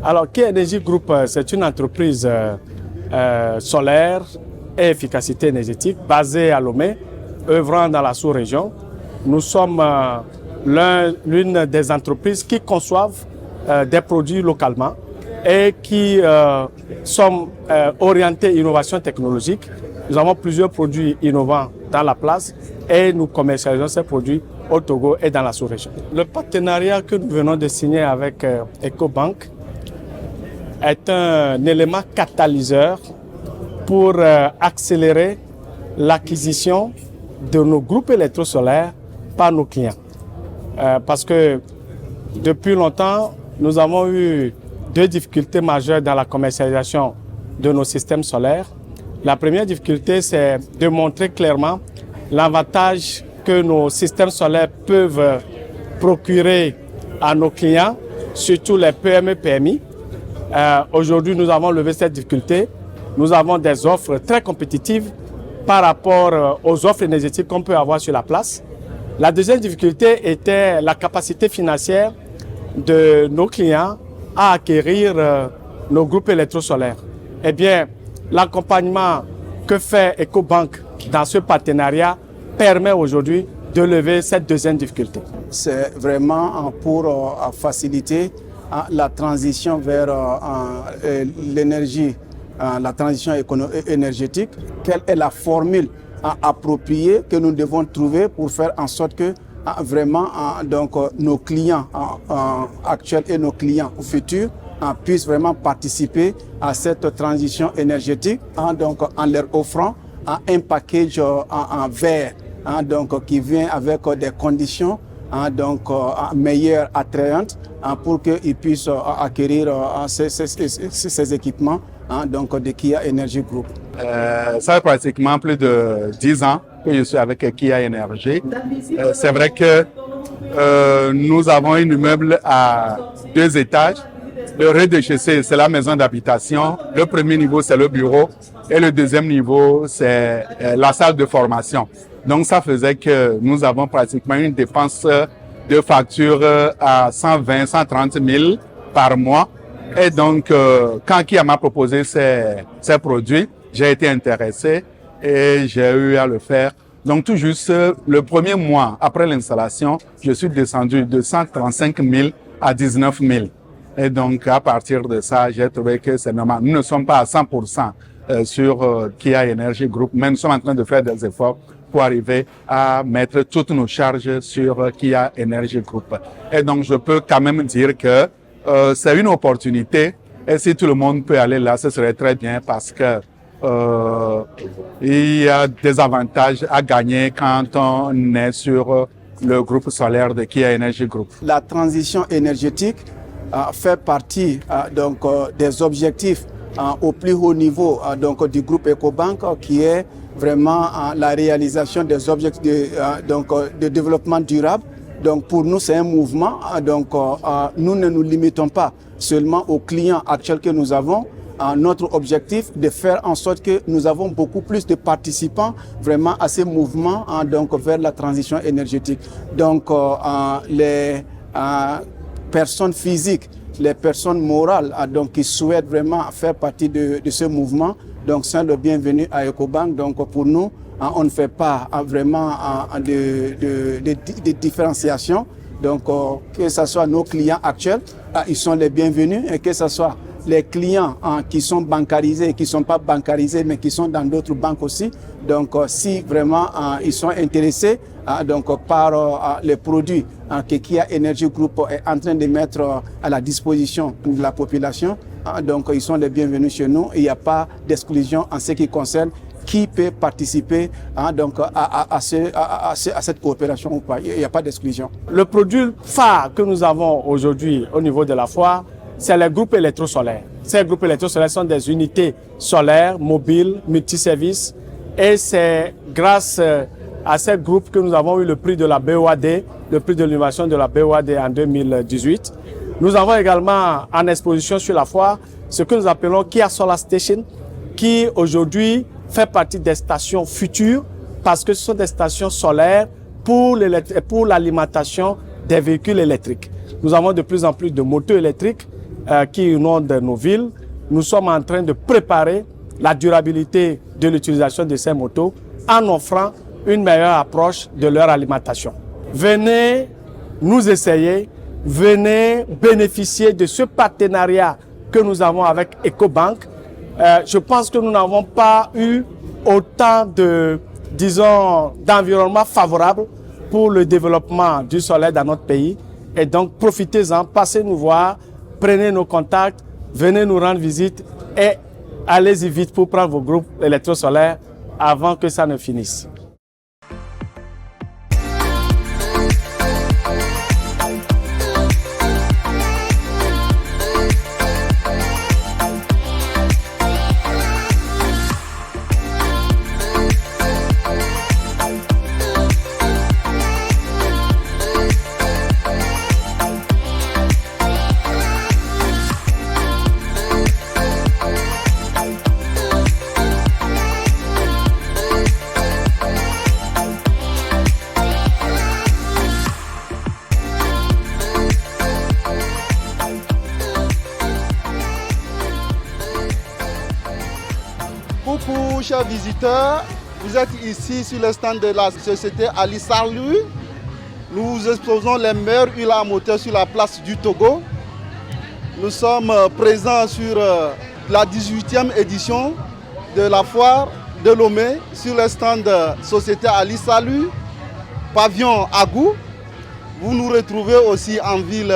Alors, Kia Energy Group, c'est une entreprise solaire et efficacité énergétique basée à Lomé, œuvrant dans la sous-région. Nous sommes l'une des entreprises qui conçoivent des produits localement et qui sont orientés innovation technologique. Nous avons plusieurs produits innovants dans la place et nous commercialisons ces produits au Togo et dans la sous-région. Le partenariat que nous venons de signer avec Ecobank est un élément catalyseur pour accélérer l'acquisition de nos groupes électrosolaires par nos clients. Parce que depuis longtemps, nous avons eu deux difficultés majeures dans la commercialisation de nos systèmes solaires. La première difficulté, c'est de montrer clairement l'avantage que nos systèmes solaires peuvent procurer à nos clients, surtout les PME, PMI. Aujourd'hui, nous avons levé cette difficulté. Nous avons des offres très compétitives par rapport aux offres énergétiques qu'on peut avoir sur la place. La deuxième difficulté était la capacité financière de nos clients à acquérir nos groupes électrosolaires. Eh bien, l'accompagnement que fait Ecobank dans ce partenariat permet aujourd'hui de lever cette deuxième difficulté. C'est vraiment pour faciliter la transition vers l'énergie, la transition énergétique. Quelle est la formule appropriée que nous devons trouver pour faire en sorte que vraiment donc, nos clients actuels et nos clients futurs puissent vraiment participer à cette transition énergétique donc, en leur offrant un package en vert donc, qui vient avec des conditions donc, meilleures, attrayantes pour qu'ils puissent acquérir ces équipements donc, de Kia Energy Group. Ça fait pratiquement plus de 10 ans que je suis avec Kia Energy. C'est vrai que nous avons un immeuble à 2 étages. Le rez-de-chaussée, c'est la maison d'habitation. Le premier niveau, c'est le bureau. Et le deuxième niveau, c'est la salle de formation. Donc, ça faisait que nous avons pratiquement une dépense de facture à 120, 130 000 par mois. Et donc, quand Kia m'a proposé ces produits, j'ai été intéressé et j'ai eu à le faire. Donc, tout juste le premier mois après l'installation, je suis descendu de 135 000 à 19 000. Et donc, à partir de ça, j'ai trouvé que c'est normal. Nous ne sommes pas à 100% sur Kia Energy Group, mais nous sommes en train de faire des efforts pour arriver à mettre toutes nos charges sur Kia Energy Group. Et donc, je peux quand même dire que c'est une opportunité. Et si tout le monde peut aller là, ce serait très bien parce que il y a des avantages à gagner quand on est sur le groupe solaire de Kia Energy Group. La transition énergétique fait partie donc, des objectifs au plus haut niveau donc, du groupe Ecobank qui est vraiment la réalisation des objectifs de développement durable. Donc pour nous, c'est un mouvement. Donc nous ne nous limitons pas seulement aux clients actuels que nous avons. Notre objectif de faire en sorte que nous avons beaucoup plus de participants vraiment à ces mouvements donc vers la transition énergétique. Donc les personnes physiques, les personnes morales donc qui souhaitent vraiment faire partie de ce mouvement, donc sont le bienvenu à Ecobank. Donc pour nous, on ne fait pas vraiment de différenciation. Donc que ce soit nos clients actuels, ils sont les bienvenus, et que ce soit les clients qui sont bancarisés, qui ne sont pas bancarisés, mais qui sont dans d'autres banques aussi. Donc si vraiment ils sont intéressés donc, par les produits que Kia Energy Group est en train de mettre à la disposition de la population, donc ils sont les bienvenus chez nous. Il n'y a pas d'exclusion en ce qui concerne qui peut participer donc à cette coopération ou pas. Il n'y a pas d'exclusion. Le produit phare que nous avons aujourd'hui au niveau de la foire, c'est les groupes électrosolaires. Ces groupes électrosolaires sont des unités solaires, mobiles, multiservices. Et c'est grâce à ces groupes que nous avons eu le prix de la BOAD, le prix de l'innovation de la BOAD en 2018. Nous avons également en exposition sur la foire ce que nous appelons Kia Solar Station, qui aujourd'hui fait partie des stations futures parce que ce sont des stations solaires pour l'alimentation des véhicules électriques. Nous avons de plus en plus de motos électriques qui inondent nos villes. Nous sommes en train de préparer la durabilité de l'utilisation de ces motos en offrant une meilleure approche de leur alimentation. Venez nous essayer, venez bénéficier de ce partenariat que nous avons avec EcoBank. Je pense que nous n'avons pas eu autant d'environnement favorable pour le développement du solaire dans notre pays. Et donc, profitez-en, passez nous voir, prenez nos contacts, venez nous rendre visite et allez-y vite pour prendre vos groupes électrosolaires avant que ça ne finisse. Coucou chers visiteurs, vous êtes ici sur le stand de la société Alisalu. Nous exposons les meilleurs huiles à moteur sur la place du Togo. Nous sommes présents sur la 18e édition de la foire de Lomé sur le stand de société Alisalu, pavillon Agou. Vous nous retrouvez aussi en ville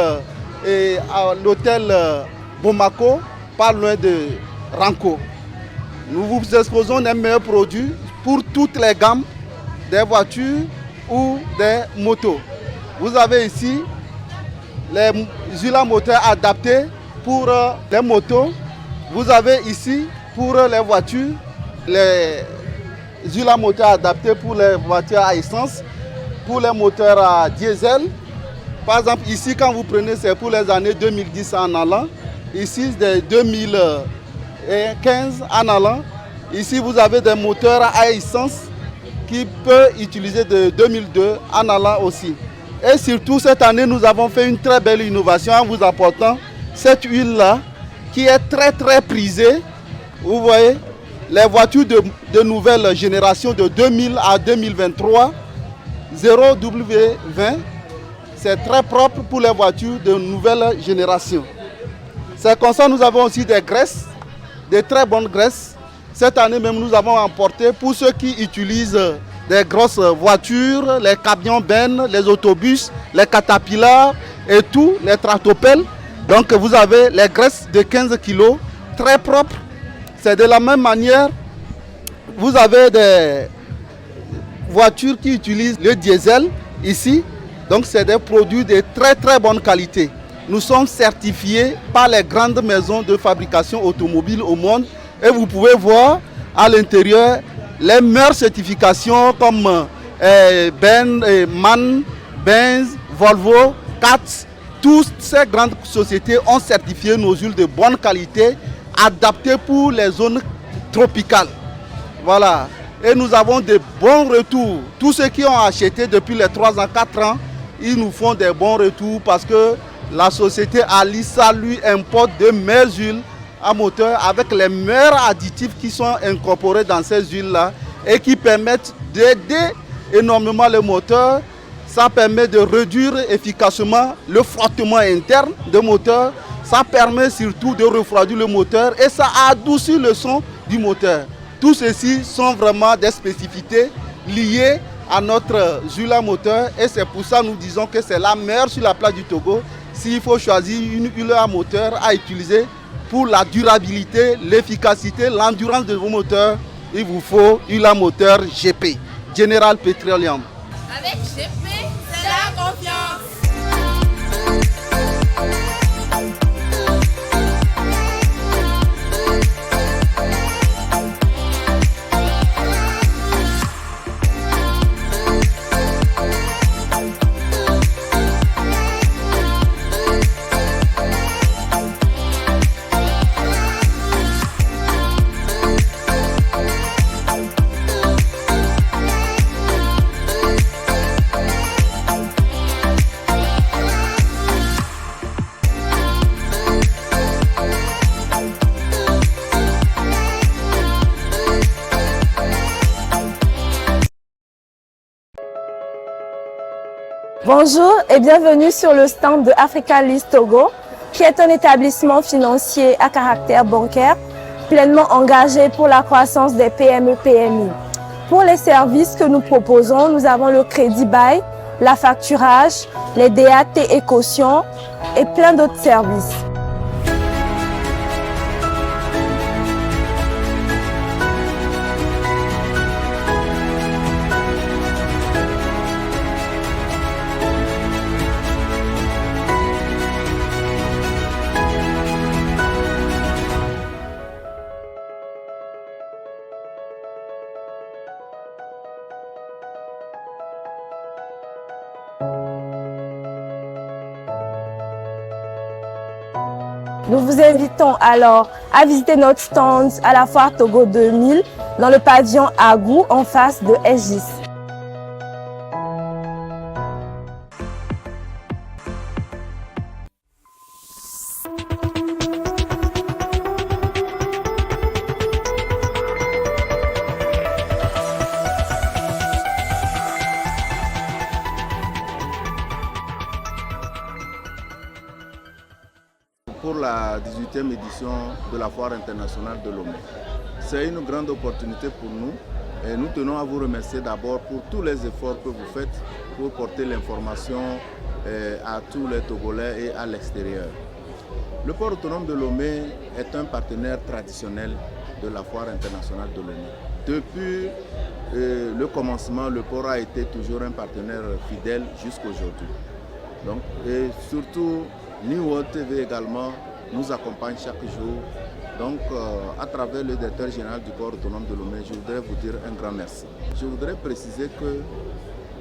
et à l'hôtel Bomako, pas loin de Ranco. Nous vous exposons les meilleurs produits pour toutes les gammes des voitures ou des motos. Vous avez ici les huiles à moteur adaptées pour les motos. Vous avez ici pour les voitures les huiles à moteur adaptées pour les voitures à essence, pour les moteurs à diesel. Par exemple, ici, quand vous prenez, c'est pour les années 2010 en allant. Ici, c'est 2015 en allant. Ici, vous avez des moteurs à essence qui peuvent utiliser de 2002 en allant aussi. Et surtout, cette année, nous avons fait une très belle innovation en vous apportant cette huile-là qui est très prisée. Vous voyez, les voitures de nouvelle génération de 2000 à 2023, 0W20, c'est très propre pour les voitures de nouvelle génération. C'est comme ça, nous avons aussi des graisses, des très bonnes graisses. Cette année même, nous avons emporté pour ceux qui utilisent des grosses voitures, les camions bennes, les autobus, les catapillars et tout, les tractopelles. Donc vous avez les graisses de 15 kg, très propres. C'est de la même manière, vous avez des voitures qui utilisent le diesel ici. Donc c'est des produits de très bonne qualité. Nous sommes certifiés par les grandes maisons de fabrication automobile au monde. Et vous pouvez voir à l'intérieur les meilleures certifications comme MAN, Benz, Volvo, CAT. Toutes ces grandes sociétés ont certifié nos huiles de bonne qualité, adaptées pour les zones tropicales. Voilà. Et nous avons de bons retours. Tous ceux qui ont acheté depuis les 3 ans, 4 ans, ils nous font des bons retours parce que la société Alisalu importe de meilleures huiles à moteur avec les meilleurs additifs qui sont incorporés dans ces huiles-là et qui permettent d'aider énormément le moteur. Ça permet de réduire efficacement le frottement interne du moteur. Ça permet surtout de refroidir le moteur et ça adoucit le son du moteur. Tout ceci sont vraiment des spécificités liées à notre huile à moteur et c'est pour ça que nous disons que c'est la meilleure sur la place du Togo. S'il faut choisir une huile à moteur à utiliser pour la durabilité, l'efficacité, l'endurance de vos moteurs, il vous faut huile à moteur GP, General Petroleum. Avec GP, c'est la confiance. Bonjour et bienvenue sur le stand de Africa Lease Togo, qui est un établissement financier à caractère bancaire pleinement engagé pour la croissance des PME-PMI. Pour les services que nous proposons, nous avons le crédit bail, la facturage, les DAT et caution et plein d'autres services. Nous vous invitons alors à visiter notre stand à la Foire Togo 2000 dans le pavillon Agou en face de SGIS. Pour la 18e édition de la Foire internationale de Lomé. C'est une grande opportunité pour nous et nous tenons à vous remercier d'abord pour tous les efforts que vous faites pour porter l'information à tous les Togolais et à l'extérieur. Le port autonome de Lomé est un partenaire traditionnel de la Foire internationale de Lomé. Depuis le commencement, le port a été toujours un partenaire fidèle jusqu'aujourd'hui. Donc, et surtout, New World TV également nous accompagne chaque jour. Donc, à travers le directeur général du port autonome de Lomé, je voudrais vous dire un grand merci. Je voudrais préciser que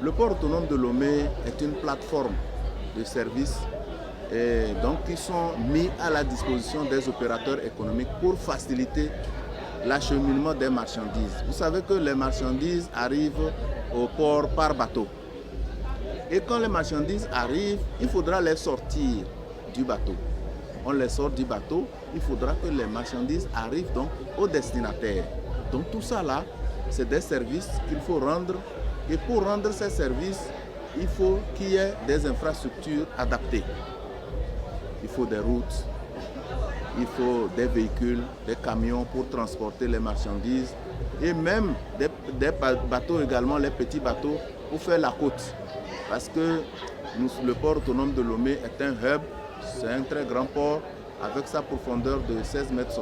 le port autonome de Lomé est une plateforme de services et donc qui sont mis à la disposition des opérateurs économiques pour faciliter l'acheminement des marchandises. Vous savez que les marchandises arrivent au port par bateau. Et quand les marchandises arrivent, il faudra les sortir du bateau. On les sort du bateau, il faudra que les marchandises arrivent donc au destinataire. Donc tout ça là, c'est des services qu'il faut rendre. Et pour rendre ces services, il faut qu'il y ait des infrastructures adaptées. Il faut des routes, il faut des véhicules, des camions pour transporter les marchandises et même des bateaux également, les petits bateaux pour faire la côte. Parce que le port autonome de Lomé est un hub. C'est un très grand port avec sa profondeur de 16,60 mètres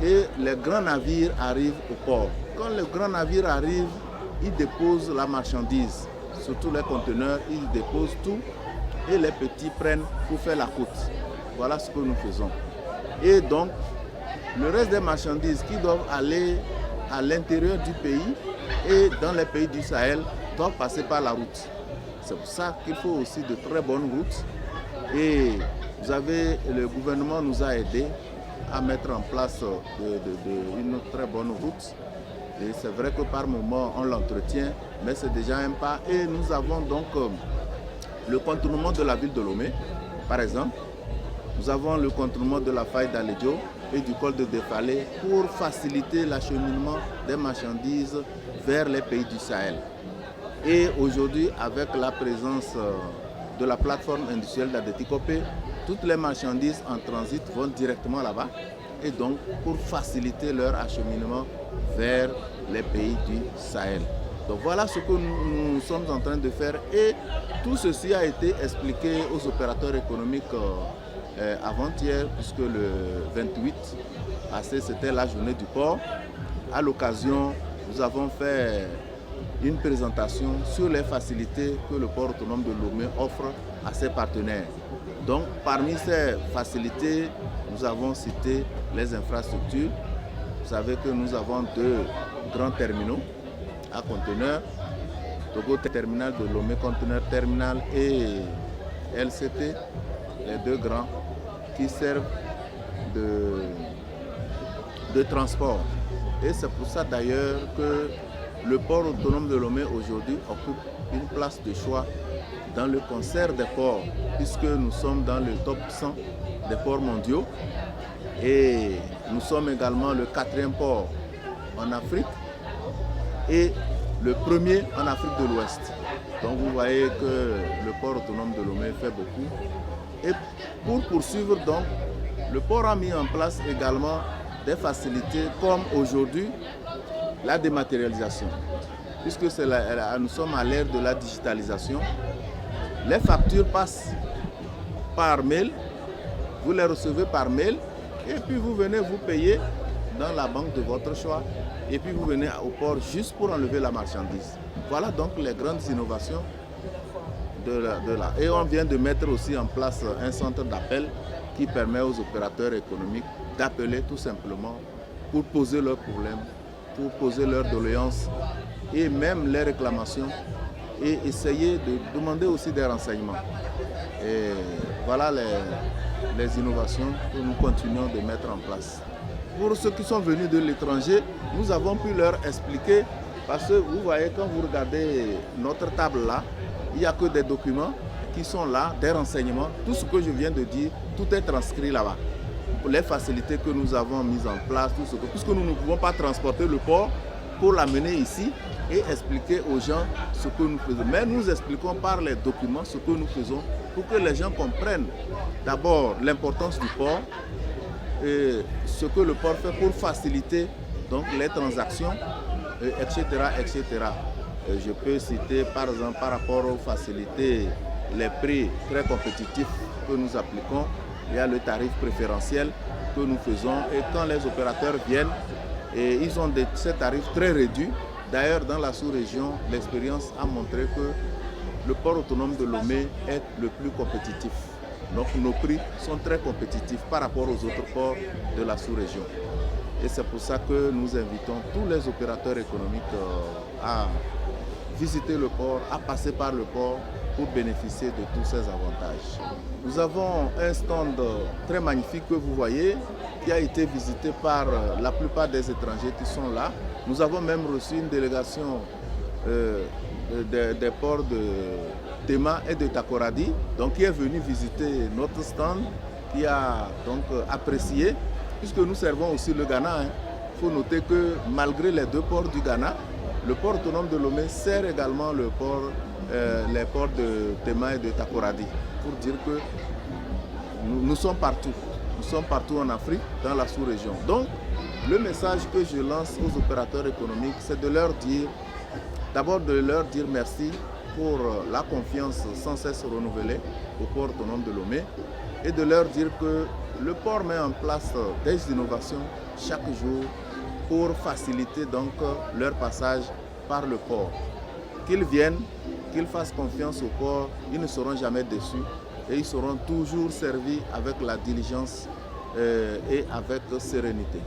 et les grands navires arrivent au port. Quand les grands navires arrivent, ils déposent la marchandise, surtout les conteneurs, ils déposent tout et les petits prennent pour faire la côte. Voilà ce que nous faisons. Et donc, le reste des marchandises qui doivent aller à l'intérieur du pays et dans les pays du Sahel doivent passer par la route. C'est pour ça qu'il faut aussi de très bonnes routes. Et le gouvernement nous a aidés à mettre en place une très bonne route. Et c'est vrai que par moment on l'entretient, mais c'est déjà un pas. Et nous avons donc le contournement de la ville de Lomé, par exemple. Nous avons le contournement de la faille d'Alédio et du col de Défalé pour faciliter l'acheminement des marchandises vers les pays du Sahel. Et aujourd'hui, avec la présence de la plateforme industrielle d'Adetikopé, toutes les marchandises en transit vont directement là-bas et donc pour faciliter leur acheminement vers les pays du Sahel. Donc voilà ce que nous sommes en train de faire et tout ceci a été expliqué aux opérateurs économiques avant-hier puisque le 28 passé c'était la journée du port. À l'occasion, nous avons fait une présentation sur les facilités que le port autonome de Lomé offre à ses partenaires. Donc, parmi ces facilités, nous avons cité les infrastructures. Vous savez que nous avons 2 grands terminaux à conteneurs, Togo Terminal de Lomé Conteneur Terminal et LCT, les 2 grands qui servent de transport. Et c'est pour ça d'ailleurs que le port autonome de Lomé aujourd'hui occupe une place de choix dans le concert des ports, puisque nous sommes dans le top 100 des ports mondiaux et nous sommes également le 4e port en Afrique et le 1er en Afrique de l'Ouest. Donc vous voyez que le port autonome de Lomé fait beaucoup. Et pour poursuivre donc, le port a mis en place également des facilités comme aujourd'hui la dématérialisation. Puisque nous sommes à l'ère de la digitalisation, les factures passent par mail, vous les recevez par mail et puis vous venez vous payer dans la banque de votre choix et puis vous venez au port juste pour enlever la marchandise. Voilà donc les grandes innovations de là. Et on vient de mettre aussi en place un centre d'appel qui permet aux opérateurs économiques d'appeler tout simplement pour poser leurs problèmes, pour poser leurs doléances et même les réclamations et essayer de demander aussi des renseignements. Et voilà les innovations que nous continuons de mettre en place. Pour ceux qui sont venus de l'étranger, nous avons pu leur expliquer, parce que vous voyez quand vous regardez notre table là, il n'y a que des documents qui sont là, des renseignements. Tout ce que je viens de dire, tout est transcrit là-bas. Les facilités que nous avons mises en place, puisque nous ne pouvons pas transporter le port pour l'amener ici et expliquer aux gens ce que nous faisons. Mais nous expliquons par les documents ce que nous faisons pour que les gens comprennent d'abord l'importance du port et ce que le port fait pour faciliter donc, les transactions, etc. etc. Je peux citer par exemple par rapport aux facilités, les prix très compétitifs que nous appliquons. Il y a le tarif préférentiel que nous faisons et quand les opérateurs viennent, et ils ont ces tarifs très réduits. D'ailleurs, dans la sous-région, l'expérience a montré que le port autonome de Lomé est le plus compétitif. Donc nos prix sont très compétitifs par rapport aux autres ports de la sous-région. Et c'est pour ça que nous invitons tous les opérateurs économiques à visiter le port, à passer par le port pour bénéficier de tous ces avantages. Nous avons un stand très magnifique que vous voyez, qui a été visité par la plupart des étrangers qui sont là. Nous avons même reçu une délégation des ports de Tema et de Takoradi, donc qui est venu visiter notre stand, qui a donc apprécié, puisque nous servons aussi le Ghana. Il faut noter que malgré les deux ports du Ghana, le port autonome de Lomé sert également les ports de Tema et de Takoradi, pour dire que nous sommes partout. Nous sommes partout en Afrique, dans la sous-région. Donc, le message que je lance aux opérateurs économiques, c'est de leur dire, d'abord de leur dire merci pour la confiance sans cesse renouvelée au port autonome de Lomé et de leur dire que le port met en place des innovations chaque jour pour faciliter donc leur passage par le port. Qu'ils viennent, qu'ils fassent confiance au port, ils ne seront jamais déçus et ils seront toujours servis avec la diligence et avec sérénité.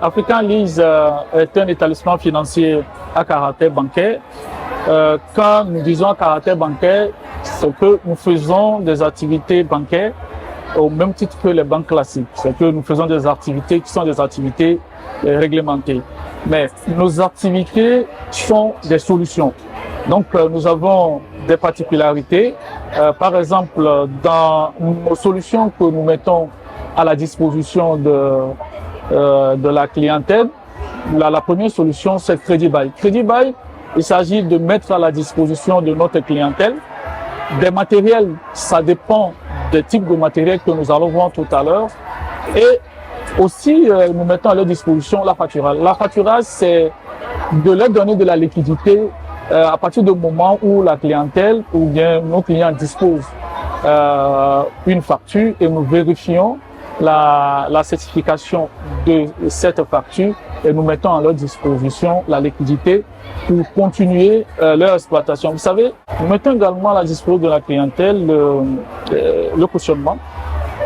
African Lease est un établissement financier à caractère bancaire. Quand nous disons à caractère bancaire, c'est que nous faisons des activités bancaires au même titre que les banques classiques. C'est que nous faisons des activités qui sont des activités réglementées. Mais nos activités sont des solutions. Donc nous avons des particularités. Par exemple, dans nos solutions que nous mettons à la disposition de la clientèle, la première solution, c'est Crédit Bail. Crédit Bail, il s'agit de mettre à la disposition de notre clientèle des matériels, ça dépend des types de matériel que nous allons voir tout à l'heure. Et aussi, nous mettons à leur disposition la facturage. La facturage, c'est de leur donner de la liquidité à partir du moment où la clientèle ou bien nos clients disposent une facture et nous vérifions la certification de cette facture et nous mettons à leur disposition la liquidité pour continuer leur exploitation. Vous savez, nous mettons également à la disposition de la clientèle le cautionnement.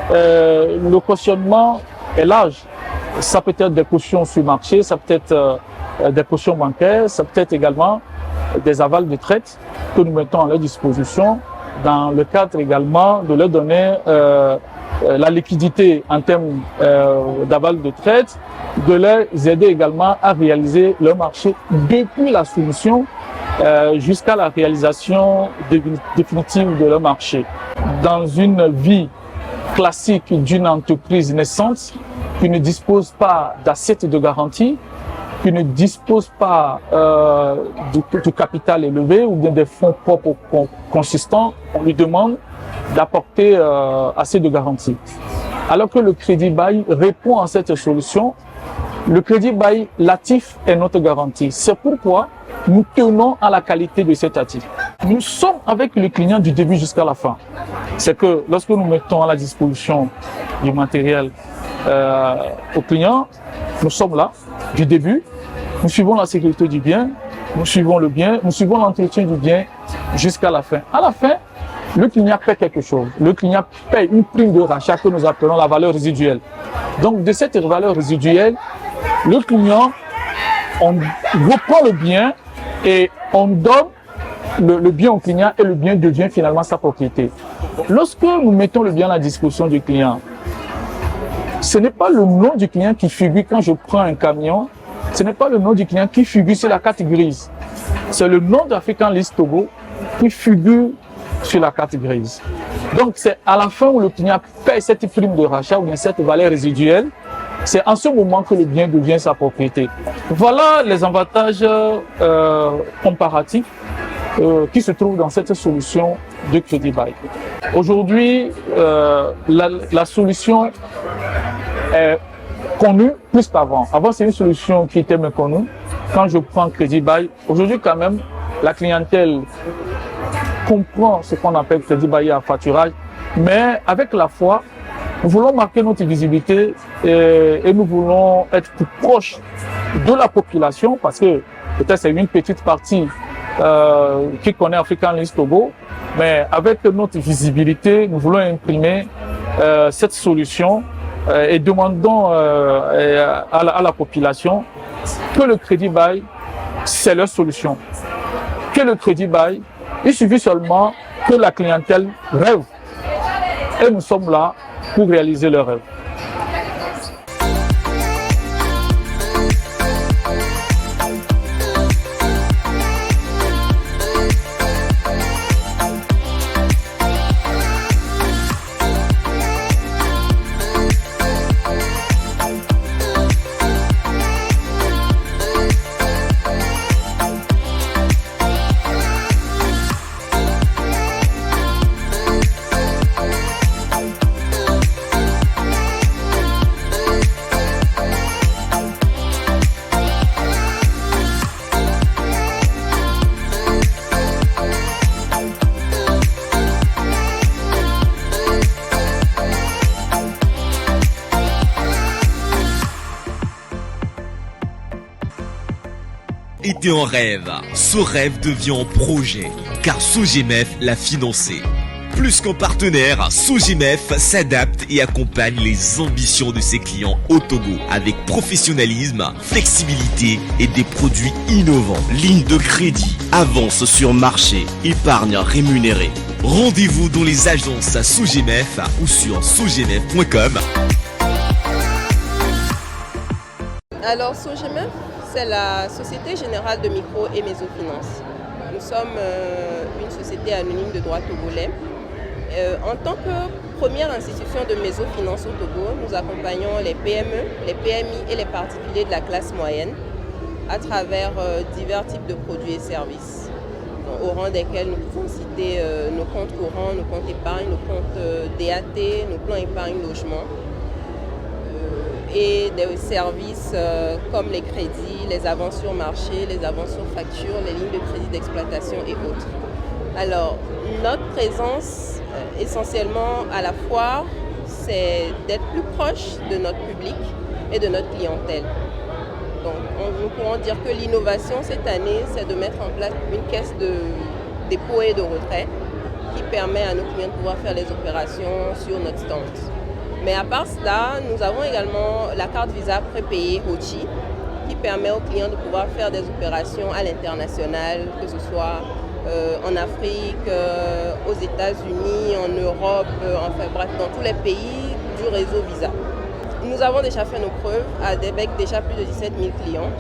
Le cautionnement est large. Ça peut être des cautions sur marché, ça peut être des cautions bancaires, ça peut être également des avals de traite que nous mettons à leur disposition dans le cadre également de leur donner la liquidité en termes d'aval de traite, de les aider également à réaliser leur marché depuis la soumission jusqu'à la réalisation définitive de leur marché. Dans une vie classique d'une entreprise naissante qui ne dispose pas d'assiette de garantie, qui ne dispose pas du capital élevé ou bien des fonds propres consistants, on lui demande d'apporter assez de garanties. Alors que le crédit bail répond à cette solution, le crédit bail, l'actif est notre garantie. C'est pourquoi nous tenons à la qualité de cet actif. Nous sommes avec le client du début jusqu'à la fin. C'est que lorsque nous mettons à la disposition du matériel au client, nous sommes là du début, nous suivons la sécurité du bien, nous suivons le bien, nous suivons l'entretien du bien jusqu'à la fin. À la fin, le client paie quelque chose. Le client paie une prime de rachat que nous appelons la valeur résiduelle. Donc, de cette valeur résiduelle, le client, on reprend le bien et on donne le bien au client et le bien devient finalement sa propriété. Lorsque nous mettons le bien à la disposition du client, ce n'est pas le nom du client qui figure quand je prends un camion, ce n'est pas le nom du client qui figure sur la carte grise. C'est le nom d'African List Togo qui figure sur la carte grise. Donc c'est à la fin où le client paie cette prime de rachat ou bien cette valeur résiduelle, c'est en ce moment que le bien devient sa propriété. Voilà les avantages comparatifs qui se trouvent dans cette solution de crédit bail. Aujourd'hui, la solution est connue plus qu'avant. Avant, c'est une solution qui était méconnue. Quand je prends crédit bail, aujourd'hui quand même, la clientèle comprend ce qu'on appelle crédit bail à facturage, mais avec la foi, nous voulons marquer notre visibilité et nous voulons être plus proches de la population parce que peut-être c'est une petite partie qui connaît African List Togo, mais avec notre visibilité, nous voulons imprimer cette solution et demandons à la population que le crédit bail, c'est leur solution. Que le crédit bail, il suffit seulement que la clientèle rêve. Et nous sommes là pour réaliser leur rêve. Était en rêve, ce rêve devient projet, car Sogimef l'a financé. Plus qu'un partenaire, Sogimef s'adapte et accompagne les ambitions de ses clients au Togo avec professionnalisme, flexibilité et des produits innovants. Ligne de crédit, avance sur marché, épargne rémunérée. Rendez-vous dans les agences Sogimef ou sur sogimef.com. Alors Sogimef, c'est la Société Générale de Micro et Mésofinance. Nous sommes une société anonyme de droit togolais. En tant que première institution de mésofinance au Togo, nous accompagnons les PME, les PMI et les particuliers de la classe moyenne à travers divers types de produits et services, au rang desquels nous pouvons citer nos comptes courants, nos comptes épargne, nos comptes DAT, nos plans épargne logement, et des services comme les crédits, les avances sur marché, les avances sur facture, les lignes de crédit d'exploitation et autres. Alors, notre présence essentiellement à la foire, c'est d'être plus proche de notre public et de notre clientèle. Donc, nous pourrons dire que l'innovation cette année, c'est de mettre en place une caisse de dépôt et de retrait qui permet à nos clients de pouvoir faire les opérations sur notre stand. Mais à part cela, nous avons également la carte Visa prépayée Hochi qui permet aux clients de pouvoir faire des opérations à l'international, que ce soit en Afrique, aux États-Unis, en Europe, enfin bref, dans tous les pays du réseau Visa. Nous avons déjà fait nos preuves avec déjà plus de 17 000 clients.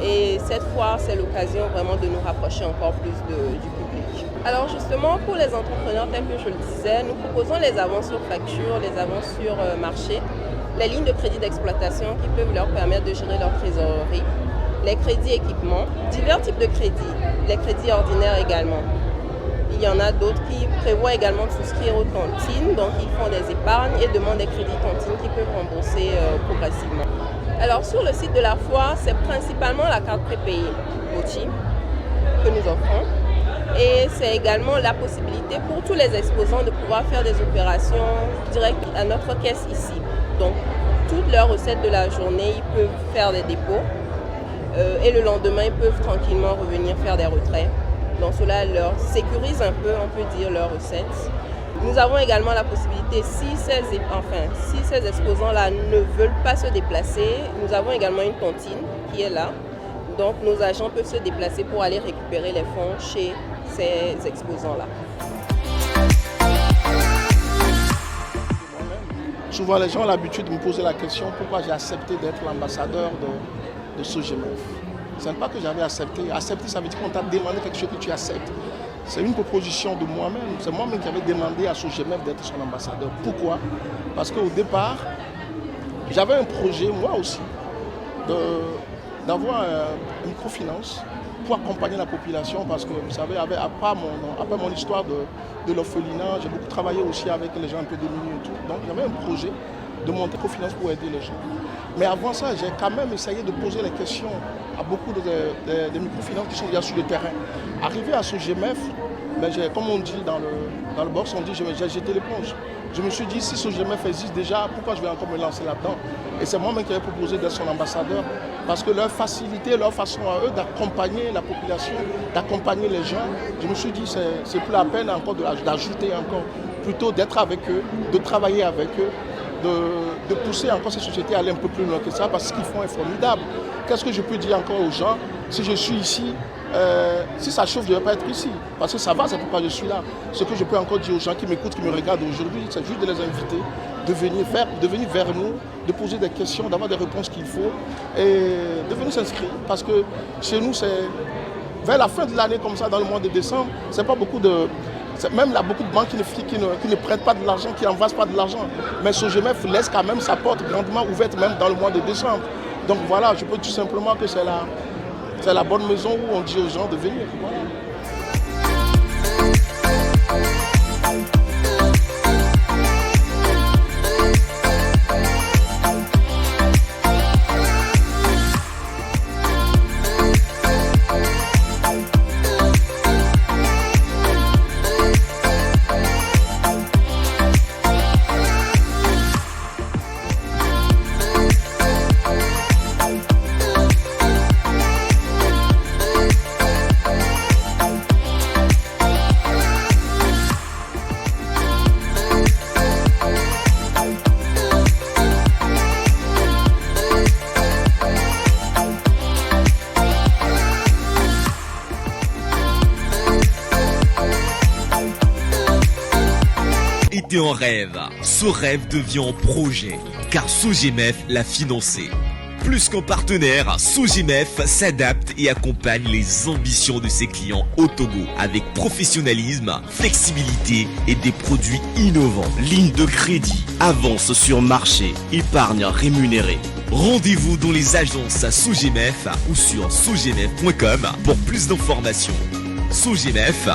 Et cette foire, c'est l'occasion vraiment de nous rapprocher encore plus du public. Alors justement, pour les entrepreneurs, tel que je le disais, nous proposons les avances sur facture, les avances sur marché, les lignes de crédit d'exploitation qui peuvent leur permettre de gérer leur trésorerie, les crédits équipements, divers types de crédits, les crédits ordinaires également. Il y en a d'autres qui prévoient également de souscrire aux tontines, donc ils font des épargnes et demandent des crédits tontines qui peuvent rembourser progressivement. Alors sur le site de la foire, c'est principalement la carte prépayée Mochi que nous offrons. Et c'est également la possibilité pour tous les exposants de pouvoir faire des opérations directes à notre caisse ici. Donc toutes leurs recettes de la journée, ils peuvent faire des dépôts et le lendemain, ils peuvent tranquillement revenir faire des retraits. Donc cela leur sécurise un peu, on peut dire, leurs recettes. Nous avons également la possibilité, si ces exposants-là ne veulent pas se déplacer, nous avons également une tontine qui est là. Donc nos agents peuvent se déplacer pour aller récupérer les fonds chez ces exposants-là. Souvent les gens ont l'habitude de me poser la question pourquoi j'ai accepté d'être l'ambassadeur de SOGEMEF. Ce n'est pas que j'avais accepté. Accepter, ça veut dire qu'on t'a demandé quelque chose que tu acceptes. C'est une proposition de moi-même. C'est moi-même qui avais demandé à SOGEMEF d'être son ambassadeur. Pourquoi? Parce qu'au départ, j'avais un projet, moi aussi, d'avoir une microfinance pour accompagner la population. Parce que, vous savez, après mon histoire de l'orphelinat, j'ai beaucoup travaillé aussi avec les gens un peu démunis et tout. Donc, j'avais un projet de monter microfinance pour aider les gens. Mais avant ça, j'ai quand même essayé de poser les questions à beaucoup de microfinances qui sont déjà sur le terrain. Arrivé à SOGEMEF, comme on dit dans le box, on dit j'ai jeté l'éponge. Je me suis dit, si SOGEMEF existe déjà, pourquoi je vais encore me lancer là-dedans? Et c'est moi-même qui avais proposé d'être son ambassadeur, parce que leur facilité, leur façon à eux d'accompagner la population, d'accompagner les gens, je me suis dit, c'est plus la peine encore d'ajouter encore, plutôt d'être avec eux, de travailler avec eux, de pousser encore ces sociétés à aller un peu plus loin que ça, parce qu'ils font est formidable. Qu'est-ce que je peux dire encore aux gens? Si je suis ici, si ça chauffe, je ne vais pas être ici. Parce que ça va, c'est pourquoi je suis là. Ce que je peux encore dire aux gens qui m'écoutent, qui me regardent aujourd'hui, c'est juste de les inviter, de venir vers nous, de poser des questions, d'avoir des réponses qu'il faut et de venir s'inscrire. Parce que chez nous, c'est vers la fin de l'année, comme ça, dans le mois de décembre, c'est pas beaucoup de... Même là, beaucoup de banques qui ne prêtent pas de l'argent, qui n'envoient pas de l'argent. Mais SOGEMEF laisse quand même sa porte grandement ouverte, même dans le mois de décembre. Donc voilà, je peux tout simplement que c'est la bonne maison où on dit aux gens de venir. En rêve, ce rêve devient projet, car SOGEMEF l'a financé. Plus qu'un partenaire, SOGEMEF s'adapte et accompagne les ambitions de ses clients au Togo avec professionnalisme, flexibilité et des produits innovants. Ligne de crédit, avance sur marché, épargne rémunérée. Rendez-vous dans les agences SOGEMEF ou sur sogemef.com pour plus d'informations. SOGEMEF,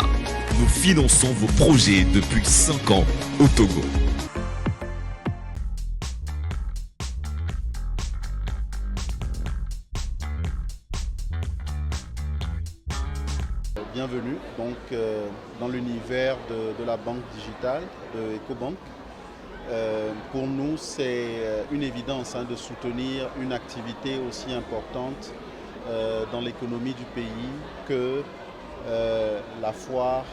nous finançons vos projets depuis 5 ans au Togo. Bienvenue donc dans l'univers de la banque digitale, de EcoBank. Pour nous, c'est une évidence de soutenir une activité aussi importante dans l'économie du pays que la foire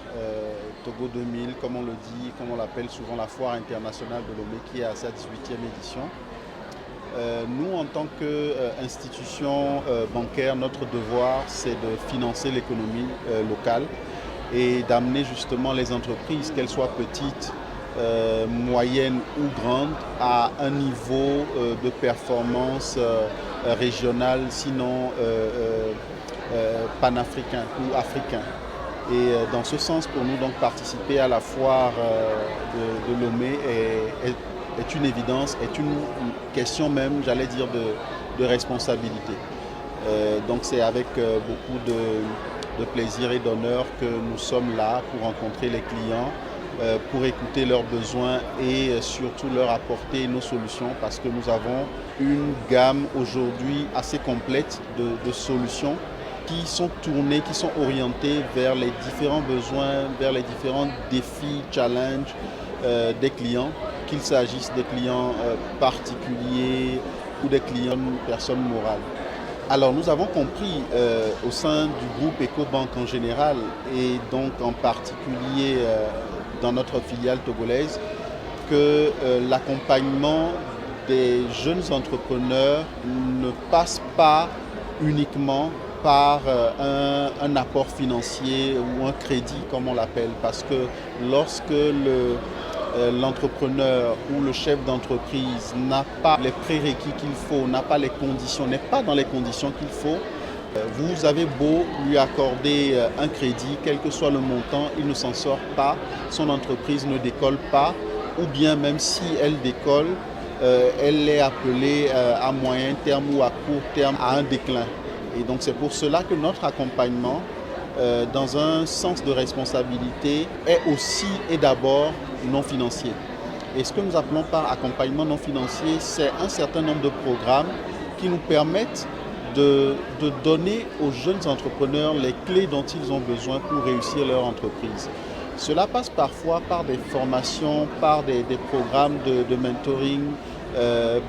Togo 2000, comme on le dit, comme on l'appelle souvent la foire internationale de Lomé, qui est à sa 18e édition. Nous, en tant qu'institution bancaire, notre devoir, c'est de financer l'économie locale et d'amener justement les entreprises, qu'elles soient petites, moyennes ou grandes, à un niveau de performance régional, sinon panafricain ou africain. Et dans ce sens, pour nous, donc, participer à la foire de Lomé est une évidence, est une question même, j'allais dire, de responsabilité. Donc c'est avec beaucoup de plaisir et d'honneur que nous sommes là pour rencontrer les clients, pour écouter leurs besoins et surtout leur apporter nos solutions, parce que nous avons une gamme aujourd'hui assez complète de solutions qui sont tournées, qui sont orientées vers les différents besoins, vers les différents défis, challenges des clients, qu'il s'agisse des clients particuliers ou des clients personnes morales. Alors nous avons compris au sein du groupe EcoBank en général et donc en particulier dans notre filiale togolaise que l'accompagnement des jeunes entrepreneurs ne passe pas uniquement par un apport financier ou un crédit comme on l'appelle, parce que lorsque l'entrepreneur ou le chef d'entreprise n'a pas les prérequis qu'il faut, n'a pas les conditions, n'est pas dans les conditions qu'il faut, vous avez beau lui accorder un crédit, quel que soit le montant, il ne s'en sort pas, son entreprise ne décolle pas, ou bien même si elle décolle, elle est appelée à moyen terme ou à court terme à un déclin. Et donc c'est pour cela que notre accompagnement, dans un sens de responsabilité, est aussi et d'abord non financier. Et ce que nous appelons par accompagnement non financier, c'est un certain nombre de programmes qui nous permettent de donner aux jeunes entrepreneurs les clés dont ils ont besoin pour réussir leur entreprise. Cela passe parfois par des formations, par des programmes de mentoring,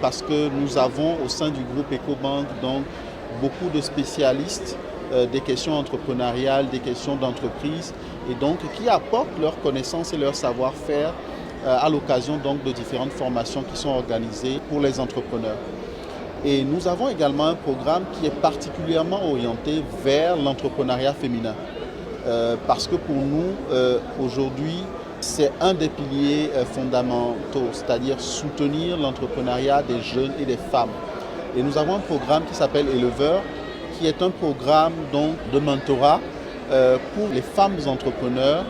parce que nous avons au sein du groupe EcoBank donc beaucoup de spécialistes des questions entrepreneuriales, des questions d'entreprise, et donc qui apportent leurs connaissances et leur savoir-faire à l'occasion donc de différentes formations qui sont organisées pour les entrepreneurs. Et nous avons également un programme qui est particulièrement orienté vers l'entrepreneuriat féminin, parce que pour nous, aujourd'hui, c'est un des piliers fondamentaux, c'est-à-dire soutenir l'entrepreneuriat des jeunes et des femmes. Et nous avons un programme qui s'appelle Éleveur, qui est un programme donc, de mentorat pour les femmes entrepreneurs,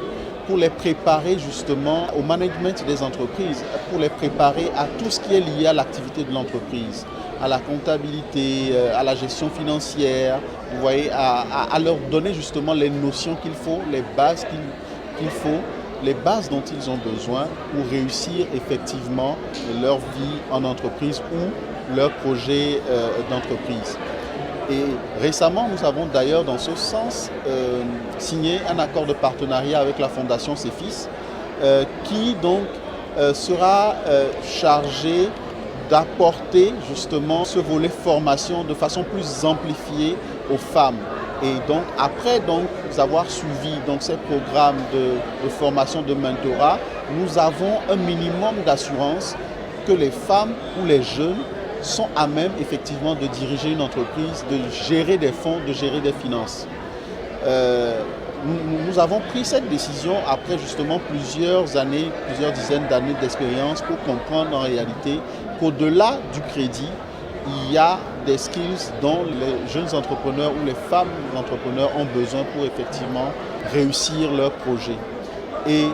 pour les préparer justement au management des entreprises, pour les préparer à tout ce qui est lié à l'activité de l'entreprise, à la comptabilité, à la gestion financière, vous voyez, à leur donner justement les notions qu'il faut, les bases qu'il faut, les bases dont ils ont besoin pour réussir effectivement leur vie en entreprise ou leur projet d'entreprise. Et récemment, nous avons d'ailleurs dans ce sens signé un accord de partenariat avec la Fondation CEFIS qui donc sera chargé d'apporter justement ce volet formation de façon plus amplifiée aux femmes. Et donc après donc avoir suivi donc ces programmes de formation de mentorat, nous avons un minimum d'assurance que les femmes ou les jeunes sont à même effectivement de diriger une entreprise, de gérer des fonds, de gérer des finances. Nous avons pris cette décision après justement plusieurs années, plusieurs dizaines d'années d'expérience pour comprendre en réalité qu'au-delà du crédit, il y a des skills dont les jeunes entrepreneurs ou les femmes entrepreneurs ont besoin pour effectivement réussir leur projet. Et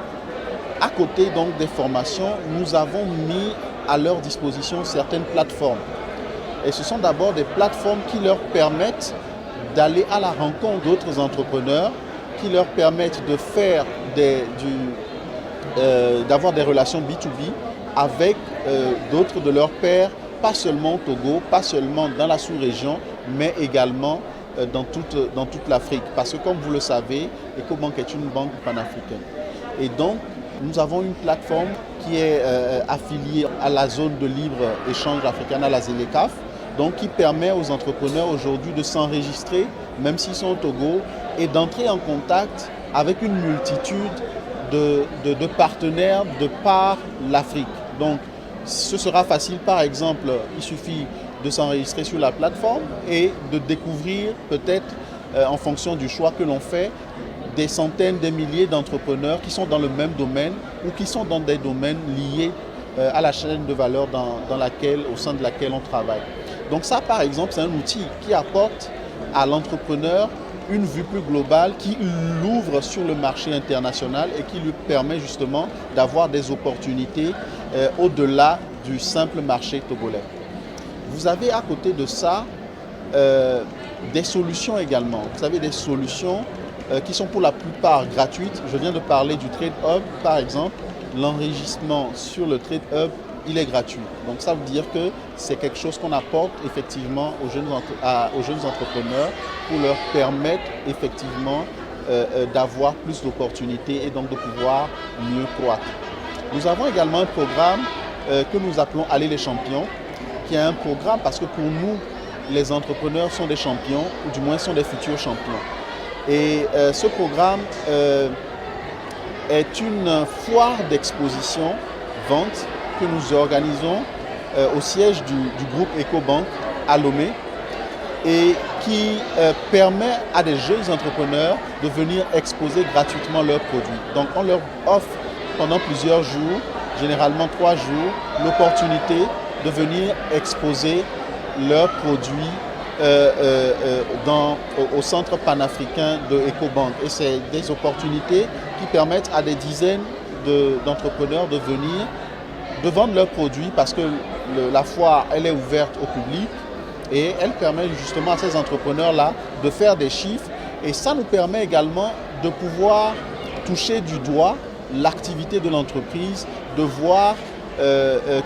à côté donc des formations, nous avons mis à leur disposition certaines plateformes. Et ce sont d'abord des plateformes qui leur permettent d'aller à la rencontre d'autres entrepreneurs, qui leur permettent de faire d'avoir des relations B2B avec d'autres de leurs pairs, pas seulement au Togo, pas seulement dans la sous-région, mais également dans toute l'Afrique. Parce que comme vous le savez, EcoBank est une banque panafricaine. Et donc, nous avons une plateforme qui est affiliée à la zone de libre-échange africaine, à la ZLECAf, donc qui permet aux entrepreneurs aujourd'hui de s'enregistrer, même s'ils sont au Togo, et d'entrer en contact avec une multitude de partenaires de par l'Afrique. Donc, Ce sera facile, par exemple, il suffit de s'enregistrer sur la plateforme et de découvrir peut-être, en fonction du choix que l'on fait, des centaines, des milliers d'entrepreneurs qui sont dans le même domaine ou qui sont dans des domaines liés à la chaîne de valeur au sein de laquelle on travaille. Donc ça, par exemple, c'est un outil qui apporte à l'entrepreneur une vue plus globale, qui l'ouvre sur le marché international et qui lui permet justement d'avoir des opportunités au-delà du simple marché togolais. Vous avez à côté de ça des solutions également. Vous avez des solutions qui sont pour la plupart gratuites. Je viens de parler du Trade Hub, par exemple. L'enregistrement sur le Trade Hub, il est gratuit. Donc ça veut dire que c'est quelque chose qu'on apporte effectivement aux jeunes entrepreneurs pour leur permettre effectivement d'avoir plus d'opportunités et donc de pouvoir mieux croître. Nous avons également un programme que nous appelons Aller les champions, qui est un programme parce que pour nous, les entrepreneurs sont des champions, ou du moins sont des futurs champions. Et ce programme est une foire d'exposition, vente, que nous organisons au siège du groupe EcoBank à Lomé et qui permet à des jeunes entrepreneurs de venir exposer gratuitement leurs produits. Donc on leur offre pendant plusieurs jours, généralement 3 jours, l'opportunité de venir exposer leurs produits au centre panafricain de EcoBank. Et c'est des opportunités qui permettent à des dizaines d'entrepreneurs de venir, de vendre leurs produits parce que la foire, elle est ouverte au public et elle permet justement à ces entrepreneurs-là de faire des chiffres. Et ça nous permet également de pouvoir toucher du doigt l'activité de l'entreprise, de voir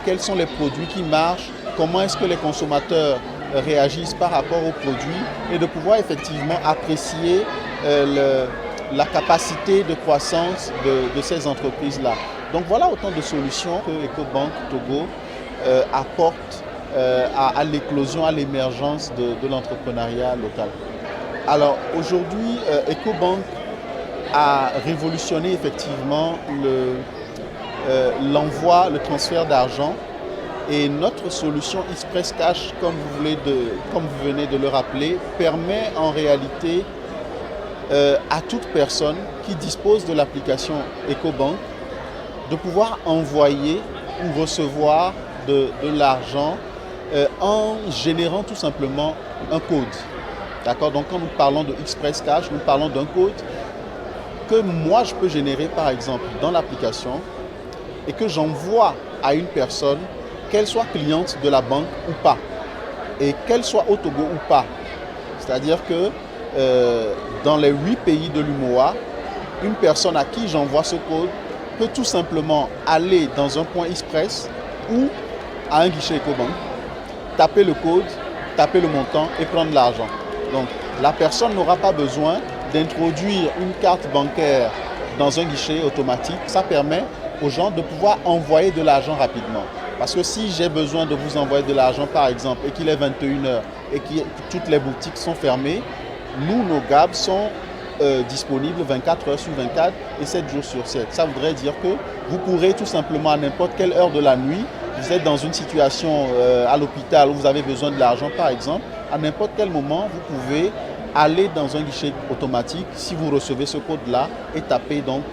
quels sont les produits qui marchent, comment est-ce que les consommateurs réagissent par rapport aux produits et de pouvoir effectivement apprécier la capacité de croissance de ces entreprises-là. Donc voilà autant de solutions que EcoBank Togo apporte à l'éclosion, à l'émergence de l'entrepreneuriat local. Alors aujourd'hui, EcoBank a révolutionné effectivement l'envoi, le transfert d'argent. Et notre solution Express Cash, comme vous venez de le rappeler, permet en réalité à toute personne qui dispose de l'application EcoBank de pouvoir envoyer ou recevoir de l'argent en générant tout simplement un code. D'accord ? Donc quand nous parlons de Express Cash, nous parlons d'un code que moi je peux générer par exemple dans l'application et que j'envoie à une personne, qu'elle soit cliente de la banque ou pas, et qu'elle soit au Togo ou pas. C'est-à-dire que dans les 8 pays de l'UMOA, une personne à qui j'envoie ce code peut tout simplement aller dans un point express ou à un guichet EcoBank, taper le code, taper le montant et prendre l'argent. Donc la personne n'aura pas besoin d'introduire une carte bancaire dans un guichet automatique. Ça permet aux gens de pouvoir envoyer de l'argent rapidement. Parce que si j'ai besoin de vous envoyer de l'argent par exemple et qu'il est 21h et que toutes les boutiques sont fermées, nous, nos GAB sont disponibles 24 heures sur 24 et 7 jours sur 7. Ça voudrait dire que vous pourrez tout simplement à n'importe quelle heure de la nuit, vous êtes dans une situation à l'hôpital où vous avez besoin de l'argent par exemple, à n'importe quel moment, vous pouvez aller dans un guichet automatique si vous recevez ce code-là et taper donc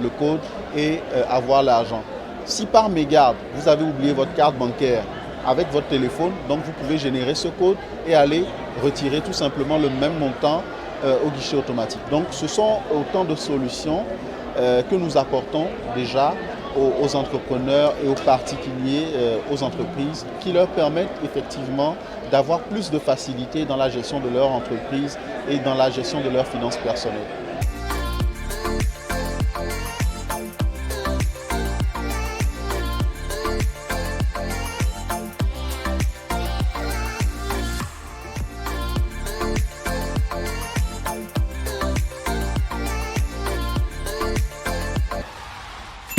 le code et avoir l'argent. Si par mégarde, vous avez oublié votre carte bancaire avec votre téléphone, donc vous pouvez générer ce code et aller retirer tout simplement le même montant au guichet automatique. Donc ce sont autant de solutions que nous apportons déjà aux entrepreneurs et aux particuliers, aux entreprises, qui leur permettent effectivement d'avoir plus de facilité dans la gestion de leur entreprise et dans la gestion de leurs finances personnelles.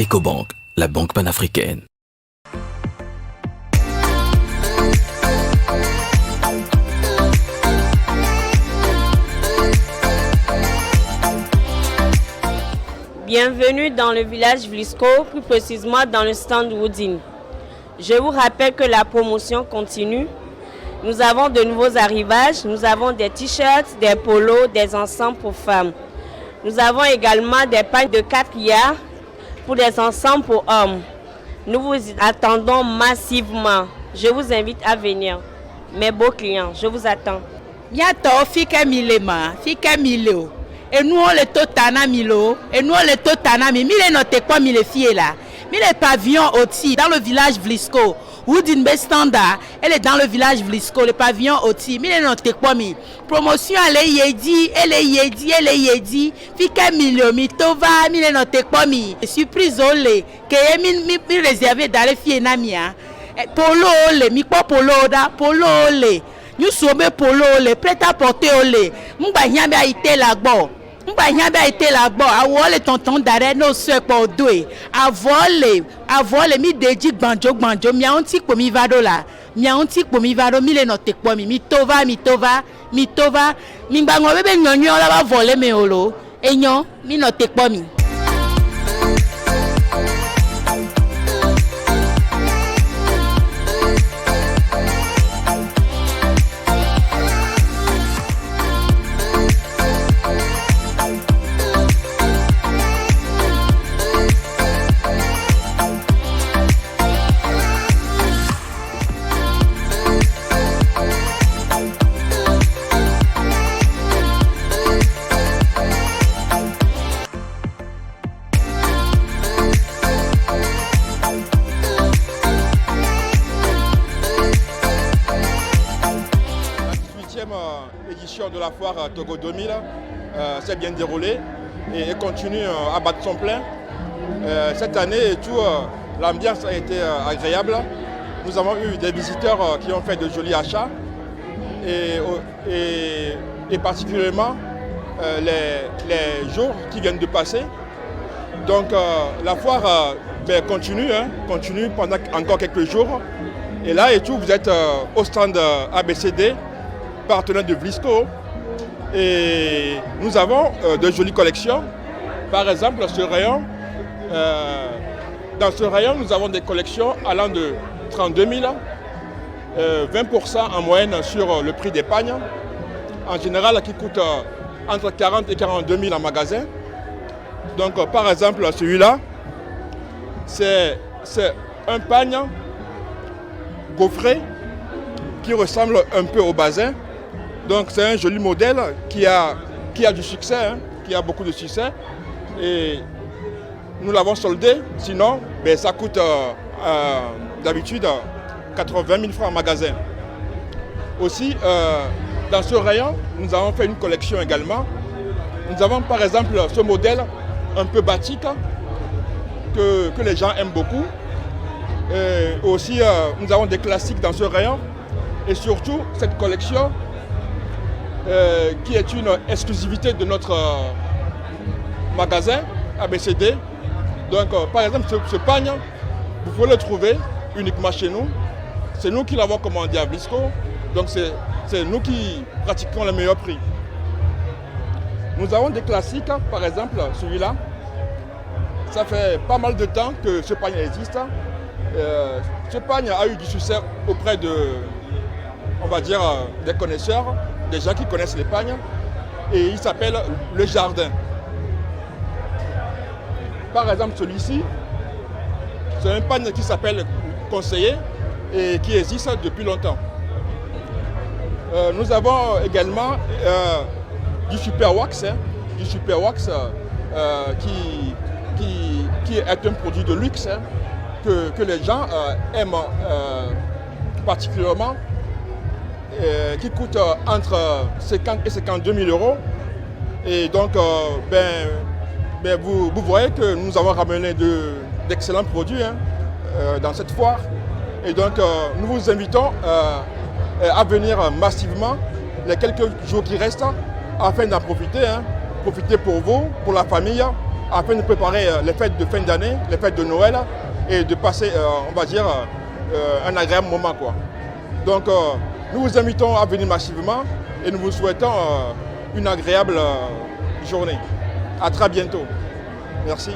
EcoBank, la banque panafricaine. Bienvenue dans le village Vlisco, plus précisément dans le stand Woodin. Je vous rappelle que la promotion continue. Nous avons de nouveaux arrivages. Nous avons des t-shirts, des polos, des ensembles pour femmes. Nous avons également des pagnes de 4 yards pour des ensembles pour hommes. Nous vous attendons massivement. Je vous invite à venir. Mes beaux clients, je vous attends. Bientôt, fika milema, fika mileo. Et nous on le totana milo, et nous on le totana mi. Mille note quoi mille filles là. Mille pavillon aussi dans le village Vlisco. Woodinbe Standard, elle est dans le village Vlisco, le pavillon Oti. Mille note quoi mi. Promotion elle est yedi. Fika milio mi tova mille note quoi mi. Surprise ole que mi réservé dans les filles namia. Polo ole, mi po polo da, polo ole. Nous sommes polo ole, prêt à porter ole. Mba nyambe a été là-bas. Mba nyambe a été là-bas. Awole tonton d'arrêt no se pour doué. Avole mi deji banjo, mi a un tic pour mi vado là. Mi a un tic pour mi vado, mi le note pour mi tova. Mi bango bebe nyonyo la va voler me olo. Et nyon, mi note pour mi. Édition de la foire Togo 2000 s'est bien déroulée et continue à battre son plein. Cette année, l'ambiance a été agréable. Nous avons eu des visiteurs qui ont fait de jolis achats et particulièrement les jours qui viennent de passer. Donc la foire continue pendant encore quelques jours. Et là, vous êtes au stand ABCD, partenaire de Vlisco, et nous avons de jolies collections. Par exemple, dans ce rayon, nous avons des collections allant de 32 000, 20% en moyenne sur le prix des pagnes, en général qui coûte entre 40 et 42 000 en magasin. Donc par exemple, celui-là, c'est un pagne gaufré qui ressemble un peu au basin. Donc c'est un joli modèle qui a du succès, qui a beaucoup de succès. Et nous l'avons soldé, sinon ça coûte d'habitude 80 000 francs en magasin. Aussi, dans ce rayon, nous avons fait une collection également. Nous avons par exemple ce modèle un peu batik que les gens aiment beaucoup. Et aussi, nous avons des classiques dans ce rayon. Et surtout, cette collection qui est une exclusivité de notre magasin ABCD. Donc, par exemple, ce pagne, vous pouvez le trouver uniquement chez nous. C'est nous qui l'avons commandé à Vlisco. Donc, c'est nous qui pratiquons le meilleur prix. Nous avons des classiques, par exemple, celui-là. Ça fait pas mal de temps que ce pagne existe. Ce pagne a eu du succès auprès de, on va dire, des connaisseurs, des gens qui connaissent les pagnes. Et il s'appelle le Jardin. Par exemple, celui-ci, c'est un pagne qui s'appelle Conseiller et qui existe depuis longtemps. Nous avons également du super wax, qui est un produit de luxe que les gens aiment particulièrement, qui coûte entre 50 et 52 000 euros. Et donc, vous voyez que nous avons ramené d'excellents produits dans cette foire. Et donc, nous vous invitons à venir massivement les quelques jours qui restent afin d'en profiter. Profiter pour vous, pour la famille, afin de préparer les fêtes de fin d'année, les fêtes de Noël et de passer, on va dire, un agréable moment, quoi. Donc, nous vous invitons à venir massivement et nous vous souhaitons une agréable journée. À très bientôt. Merci.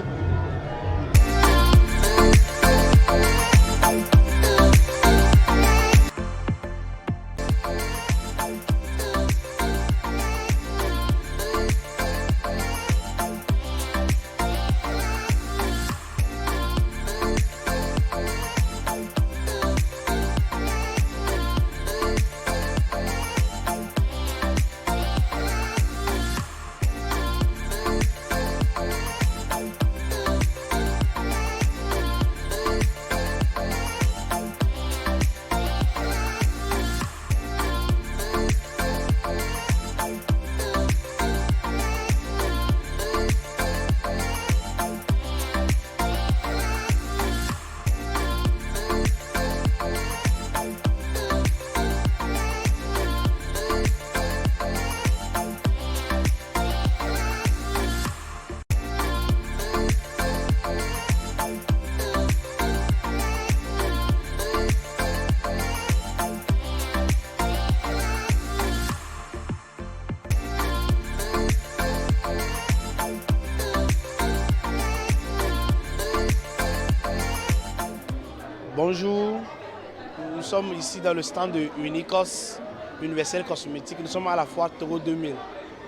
sommes ici dans le stand de Unicos Universel Cosmétique. Nous sommes à la foire Togo 2000,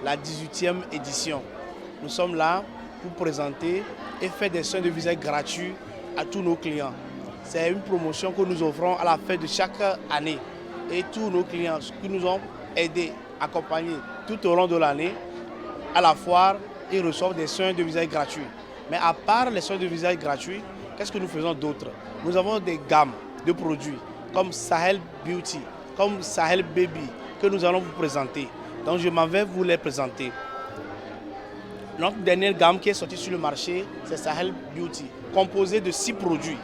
la 18e édition. Nous sommes là pour présenter et faire des soins de visage gratuits à tous nos clients. C'est une promotion que nous offrons à la fin de chaque année. Et tous nos clients qui nous ont aidés, accompagnés tout au long de l'année, à la foire, ils reçoivent des soins de visage gratuits. Mais à part les soins de visage gratuits, qu'est-ce que nous faisons d'autre? Nous avons des gammes de produits comme Sahel Beauty, comme Sahel Baby, que nous allons vous présenter. Donc je m'en vais vous les présenter. Notre dernière gamme qui est sortie sur le marché, c'est Sahel Beauty, composé de 6 produits.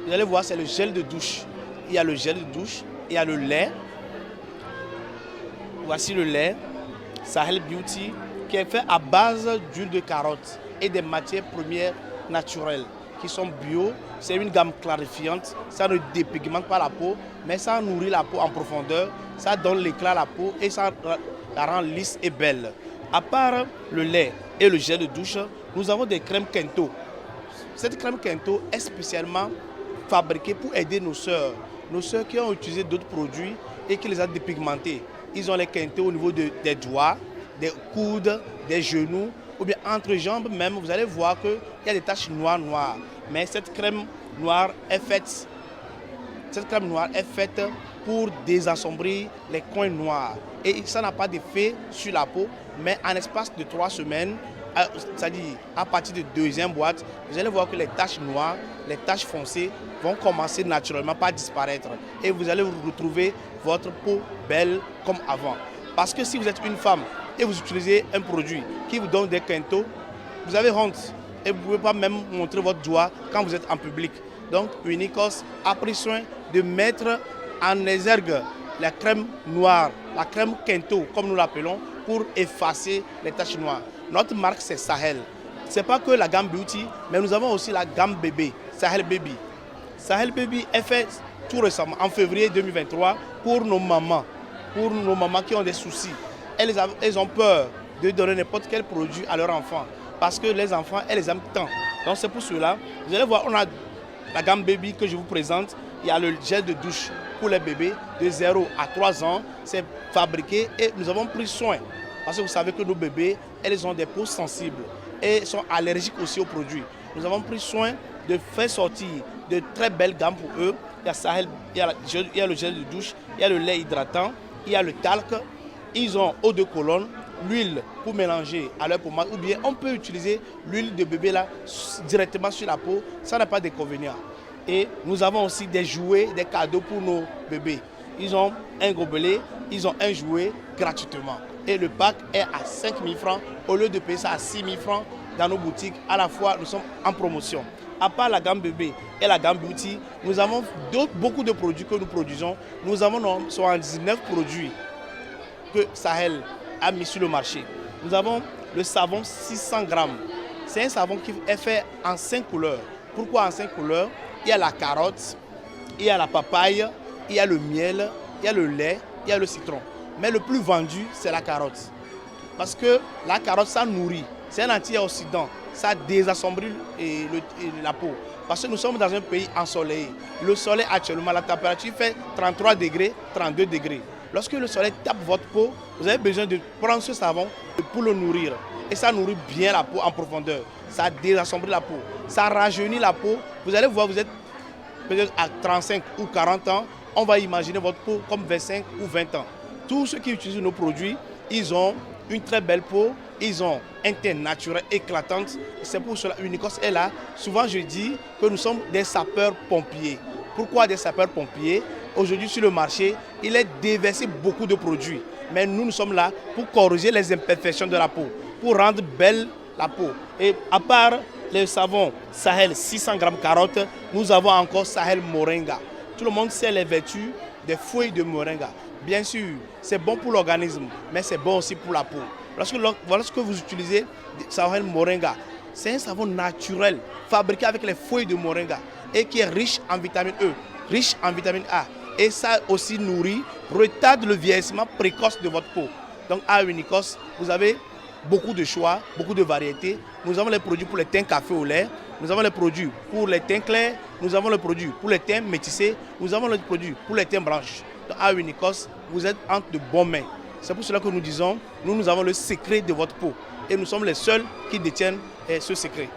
Vous allez voir, c'est le gel de douche. Il y a le gel de douche, il y a le lait. Voici le lait Sahel Beauty qui est fait à base d'huile de carotte et des matières premières naturelles qui sont bio. C'est une gamme clarifiante, ça ne dépigmente pas la peau, mais ça nourrit la peau en profondeur, ça donne l'éclat à la peau et ça la rend lisse et belle. À part le lait et le gel de douche, nous avons des crèmes Kento. Cette crème Kento est spécialement fabriquée pour aider nos sœurs qui ont utilisé d'autres produits et qui les ont dépigmentés. Ils ont les Kento au niveau des doigts, des coudes, des genoux, ou bien entre jambes même, vous allez voir qu'il y a des taches noires. Mais cette crème noire est faite pour désassombrir les coins noirs. Et ça n'a pas d'effet sur la peau, mais en espace de 3 semaines, c'est-à-dire à partir de 2e boîte, vous allez voir que les taches noires, les taches foncées vont commencer naturellement par disparaître. Et vous allez retrouver votre peau belle comme avant. Parce que si vous êtes une femme et vous utilisez un produit qui vous donne des Kento, vous avez honte. Et vous ne pouvez pas même montrer votre doigt quand vous êtes en public. Donc Unicos a pris soin de mettre en exergue la crème noire, la crème Kento, comme nous l'appelons, pour effacer les taches noires. Notre marque, c'est Sahel. Ce n'est pas que la gamme Beauty, mais nous avons aussi la gamme bébé, Sahel Baby. Sahel Baby est fait tout récemment, en février 2023, pour nos mamans qui ont des soucis. Elles ont peur de donner n'importe quel produit à leurs enfants, parce que les enfants, elles les aiment tant. Donc c'est pour cela, vous allez voir, on a la gamme Baby que je vous présente. Il y a le gel de douche pour les bébés de 0 à 3 ans. C'est fabriqué et nous avons pris soin. Parce que vous savez que nos bébés, elles ont des peaux sensibles et sont allergiques aussi aux produits. Nous avons pris soin de faire sortir de très belles gammes pour eux. Il y a Sahel, il y a le gel de douche, il y a le lait hydratant, il y a le talc. Ils ont eau de colonne, l'huile pour mélanger à leur pommade, ou bien on peut utiliser l'huile de bébé là directement sur la peau, ça n'a pas d'inconvénient. Et nous avons aussi des jouets, des cadeaux pour nos bébés. Ils ont un gobelet, ils ont un jouet gratuitement. Et le pack est à 5 000 francs au lieu de payer ça à 6 000 francs dans nos boutiques. À la fois, nous sommes en promotion. À part la gamme bébé et la gamme beauty, nous avons beaucoup de produits que nous produisons. Nous avons 79 produits que Sahel a mis sur le marché. Nous avons le savon 600 grammes. C'est un savon qui est fait en 5 couleurs. Pourquoi en 5 couleurs? Il y a la carotte, il y a la papaye, il y a le miel, il y a le lait, il y a le citron. Mais le plus vendu, c'est la carotte. Parce que la carotte, ça nourrit. C'est un antioxydant. Ça désassombrit la peau. Parce que nous sommes dans un pays ensoleillé. Le soleil actuellement, la température fait 33 degrés, 32 degrés. Lorsque le soleil tape votre peau, vous avez besoin de prendre ce savon pour le nourrir. Et ça nourrit bien la peau en profondeur. Ça désassombrit la peau. Ça rajeunit la peau. Vous allez voir, vous êtes peut-être à 35 ou 40 ans, on va imaginer votre peau comme 25 ou 20 ans. Tous ceux qui utilisent nos produits, ils ont une très belle peau, ils ont un teint naturel éclatant. C'est pour cela Unicos est là. Souvent, je dis que nous sommes des sapeurs-pompiers. Pourquoi des sapeurs-pompiers? Aujourd'hui, sur le marché, il est déversé beaucoup de produits. Mais nous sommes là pour corriger les imperfections de la peau, pour rendre belle la peau. Et à part le savon Sahel 600 grammes carotte, nous avons encore Sahel Moringa. Tout le monde sait les vertus des feuilles de moringa. Bien sûr, c'est bon pour l'organisme, mais c'est bon aussi pour la peau. Lorsque vous utilisez Sahel Moringa, c'est un savon naturel, fabriqué avec les feuilles de moringa et qui est riche en vitamine E, riche en vitamine A. Et ça aussi nourrit, retarde le vieillissement précoce de votre peau. Donc à Unicos, vous avez beaucoup de choix, beaucoup de variétés. Nous avons les produits pour les teints café au lait. nous avons les produits pour les teints clairs, nous avons les produits pour les teints métissés, nous avons les produits pour les teints blanches. Donc à Unicos, vous êtes entre de bonnes mains. C'est pour cela que nous disons, nous avons le secret de votre peau. Et nous sommes les seuls qui détiennent ce secret.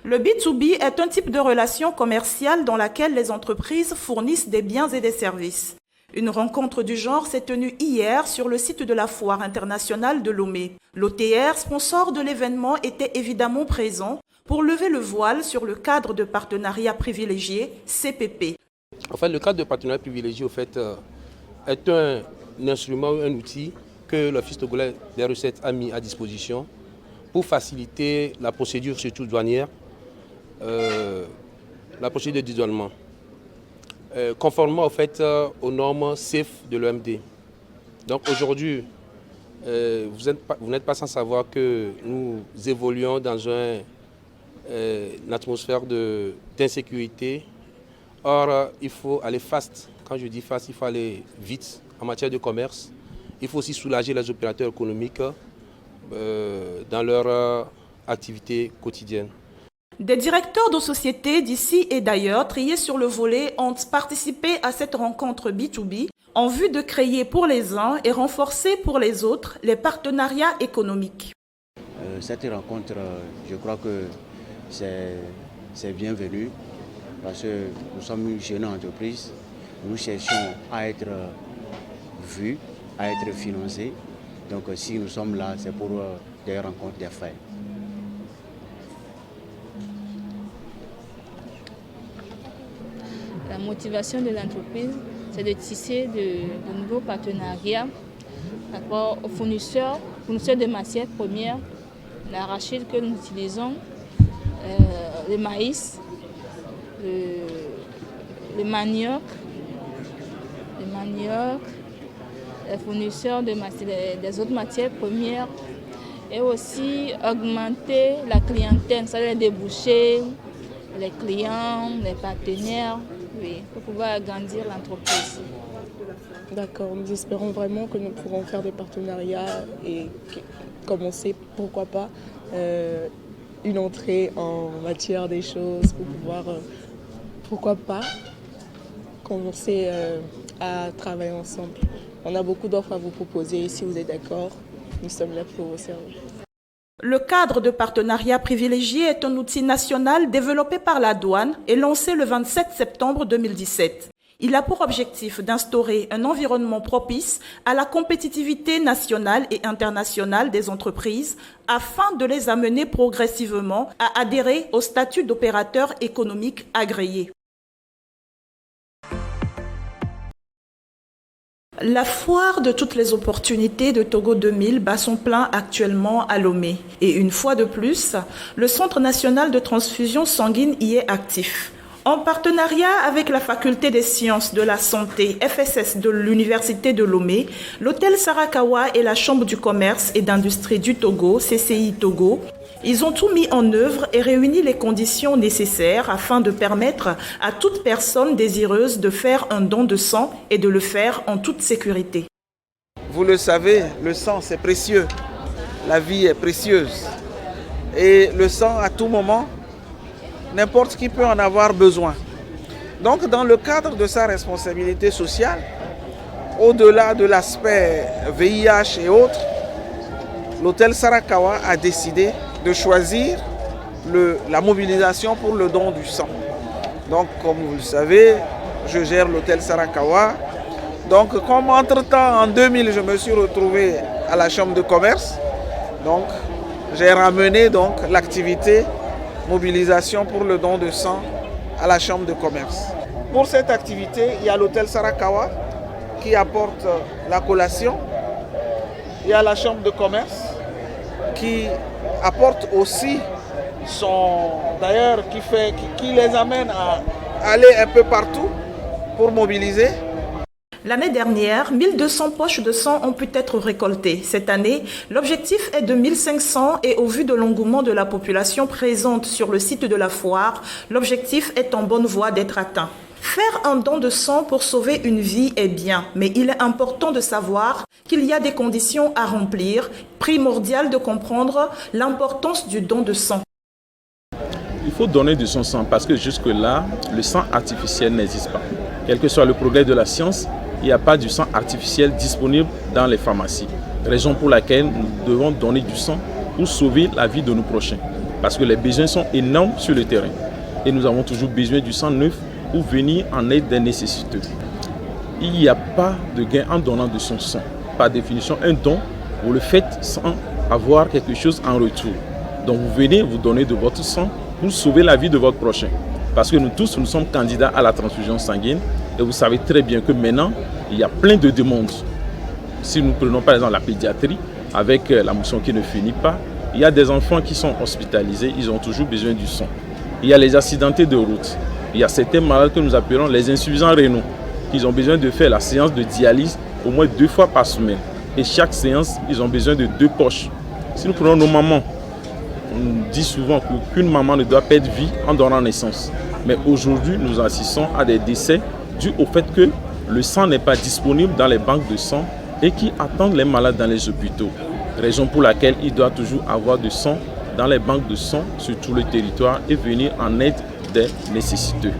Le B2B est un type de relation commerciale dans laquelle les entreprises fournissent des biens et des services. Une rencontre du genre s'est tenue hier sur le site de la Foire internationale de Lomé. L'OTR, sponsor de l'événement, était évidemment présent pour lever le voile sur le cadre de partenariat privilégié CPP. En fait, le cadre de partenariat privilégié est un instrument, un outil que l'Office togolais des recettes a mis à disposition pour faciliter la procédure, surtout douanière, la procédure de dédouanement. Conformément aux normes SAFE de l'OMD. Donc aujourd'hui, vous n'êtes pas sans savoir que nous évoluons dans une atmosphère d'insécurité. Or, il faut aller fast. Quand je dis fast, il faut aller vite en matière de commerce. Il faut aussi soulager les opérateurs économiques dans leur activité quotidienne. Des directeurs de sociétés d'ici et d'ailleurs, triés sur le volet, ont participé à cette rencontre B2B en vue de créer pour les uns et renforcer pour les autres les partenariats économiques. Cette rencontre, je crois que c'est bienvenu parce que nous sommes une jeune entreprise. Nous cherchons à être vus, à être financés. Donc si nous sommes là, c'est pour des rencontres d'affaires. La motivation de l'entreprise, c'est de tisser de nouveaux partenariats par rapport aux fournisseurs de matières premières, l'arachide que nous utilisons, le maïs, le manioc, les fournisseurs des autres matières premières et aussi augmenter la clientèle, c'est-à-dire les débouchés, les clients, les partenaires. Oui, pour pouvoir agrandir l'entreprise. D'accord, nous espérons vraiment que nous pourrons faire des partenariats et commencer, pourquoi pas, une entrée en matière des choses pour pouvoir, pourquoi pas, commencer à travailler ensemble. On a beaucoup d'offres à vous proposer et si vous êtes d'accord, nous sommes là pour vous servir. Le cadre de partenariat privilégié est un outil national développé par la douane et lancé le 27 septembre 2017. Il a pour objectif d'instaurer un environnement propice à la compétitivité nationale et internationale des entreprises afin de les amener progressivement à adhérer au statut d'opérateur économique agréé. La foire de toutes les opportunités de Togo 2000 bat son plein actuellement à Lomé. Et une fois de plus, le Centre national de transfusion sanguine y est actif. En partenariat avec la Faculté des sciences de la santé FSS de l'Université de Lomé, l'hôtel Sarakawa et la Chambre du commerce et d'industrie du Togo, CCI Togo, ils ont tout mis en œuvre et réuni les conditions nécessaires afin de permettre à toute personne désireuse de faire un don de sang et de le faire en toute sécurité. Vous le savez, le sang c'est précieux, la vie est précieuse. Et le sang à tout moment n'importe qui peut en avoir besoin. Donc dans le cadre de sa responsabilité sociale, au-delà de l'aspect VIH et autres, l'hôtel Sarakawa a décidé de choisir la mobilisation pour le don du sang. Donc comme vous le savez, je gère l'hôtel Sarakawa. Donc comme entre-temps en 2000 je me suis retrouvé à la chambre de commerce, donc j'ai ramené donc l'activité mobilisation pour le don de sang à la chambre de commerce. Pour cette activité, il y a l'hôtel Sarakawa qui apporte la collation. Il y a la chambre de commerce qui apporte aussi d'ailleurs qui les amène à aller un peu partout pour mobiliser. L'année dernière, 1200 poches de sang ont pu être récoltées. Cette année, l'objectif est de 1500 et au vu de l'engouement de la population présente sur le site de la foire, l'objectif est en bonne voie d'être atteint. Faire un don de sang pour sauver une vie est bien, mais il est important de savoir qu'il y a des conditions à remplir, primordial de comprendre l'importance du don de sang. Il faut donner de son sang parce que jusque-là, le sang artificiel n'existe pas. Quel que soit le progrès de la science, il n'y a pas du sang artificiel disponible dans les pharmacies. Raison pour laquelle nous devons donner du sang pour sauver la vie de nos prochains. Parce que les besoins sont énormes sur le terrain. Et nous avons toujours besoin du sang neuf pour venir en aide des nécessiteux. Il n'y a pas de gain en donnant de son sang. Par définition, un don, vous le faites sans avoir quelque chose en retour. Donc vous venez vous donner de votre sang pour sauver la vie de votre prochain. Parce que nous tous, nous sommes candidats à la transfusion sanguine. Et vous savez très bien que maintenant, il y a plein de demandes. Si nous prenons par exemple la pédiatrie, avec la motion qui ne finit pas, il y a des enfants qui sont hospitalisés, ils ont toujours besoin du sang. Il y a les accidentés de route. Il y a certains malades que nous appelons les insuffisants rénaux, qui ont besoin de faire la séance de dialyse au moins 2 fois par semaine. Et chaque séance, ils ont besoin de 2 poches. Si nous prenons nos mamans, on dit souvent qu'aucune maman ne doit perdre vie en donnant naissance. Mais aujourd'hui, nous assistons à des décès dus au fait que le sang n'est pas disponible dans les banques de sang et qui attendent les malades dans les hôpitaux. Raison pour laquelle il doit toujours avoir du sang dans les banques de sang sur tout le territoire et venir en aide des nécessiteux.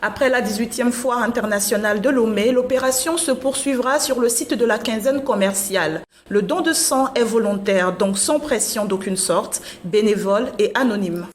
Après la 18e foire internationale de Lomé, l'opération se poursuivra sur le site de la quinzaine commerciale. Le don de sang est volontaire, donc sans pression d'aucune sorte, bénévole et anonyme.